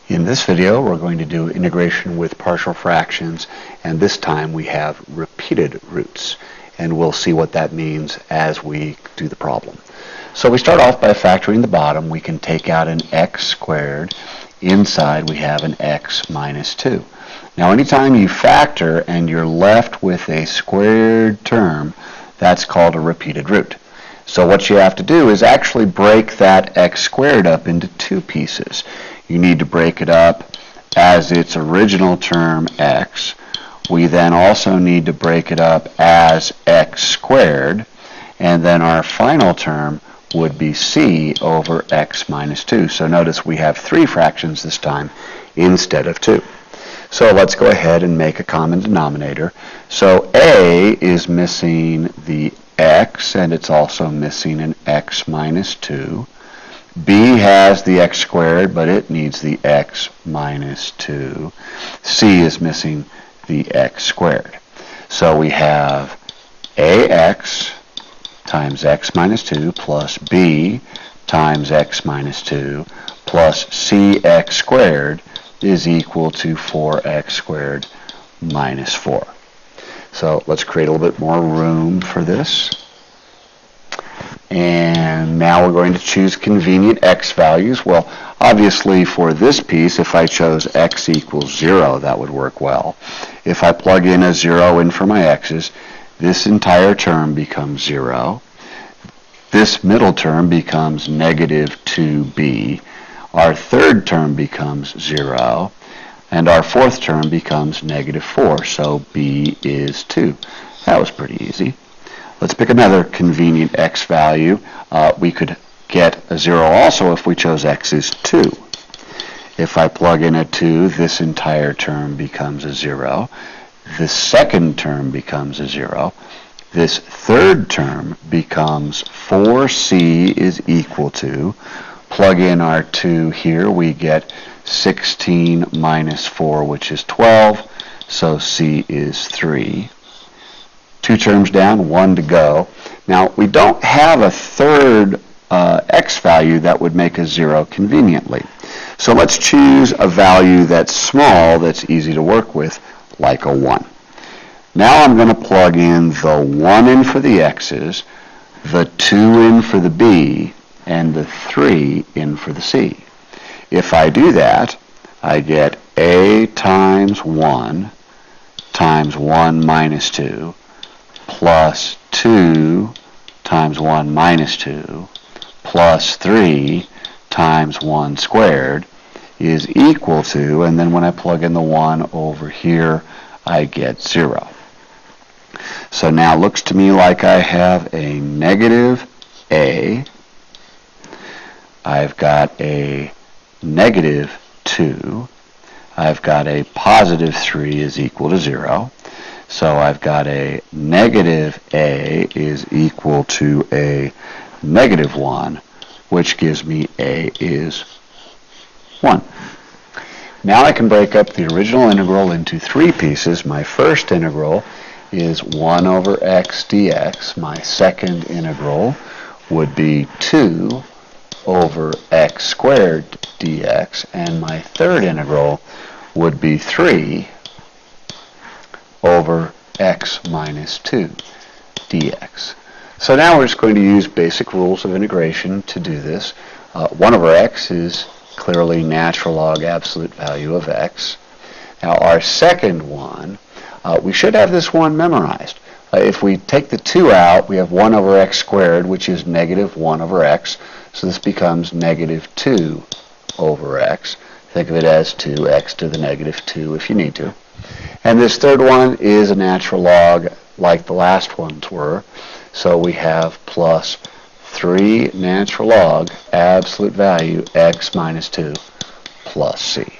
In this video, we're going to do integration with partial fractions, and this time we have repeated roots, and we'll see what that means as we do the problem. So we start off by factoring the bottom. We can take out an x squared. Inside we have an x minus 2. Now anytime you factor and you're left with a squared term, that's called a repeated root. So what you have to do is actually break that x squared up into two pieces. You need to break it up as its original term x. We then also need to break it up as x squared, and then our final term would be c over x minus 2. So notice we have three fractions this time instead of two. So let's go ahead and make a common denominator. So a is missing the x, and it's also missing an x minus 2. B has the x squared, but it needs the x minus 2. C is missing the x squared. So we have ax times x minus 2 plus b times x minus 2 plus cx squared is equal to 4x squared minus 4. So let's create a little bit more room for this. And now we're going to choose convenient x values. Well, obviously for this piece, if I chose x equals 0, that would work well. If I plug in a 0 in for my x's, this entire term becomes 0. This middle term becomes negative 2b. Our third term becomes 0. And our fourth term becomes negative 4. So b is 2. That was pretty easy. Let's pick another convenient x value. We could get a 0 also if we chose x is 2. If I plug in a 2, this entire term becomes a 0. This second term becomes a 0. This third term becomes 4c is equal to, plug in our 2 here, we get 16 minus 4, which is 12, so c is 3. Two terms down, one to go. Now, we don't have a third x value that would make a 0 conveniently. So let's choose a value that's small, that's easy to work with, like a 1. Now I'm going to plug in the 1 in for the x's, the 2 in for the b, and the 3 in for the c. If I do that, I get a times 1 minus 2 plus 2 times 1 minus 2 plus 3 times 1 squared is equal to, and then when I plug in the 1 over here, I get 0. So now it looks to me like I have a negative a, I've got a negative 2, I've got a positive 3 is equal to 0. So I've got a negative a is equal to a negative 1, which gives me a is 1. Now I can break up the original integral into three pieces. My first integral is 1 over x dx. My second integral would be 2 over x squared dx. And my third integral would be 3 over x minus 2 dx. So now we're just going to use basic rules of integration to do this. 1 over x is clearly natural log absolute value of x. Now our second one, we should have this one memorized. If we take the 2 out, we have 1 over x squared, which is negative 1 over x. So this becomes negative 2 over x. Think of it as 2x to the negative 2 if you need to. And this third one is a natural log like the last ones were. So we have plus 3 natural log absolute value x minus 2 plus c.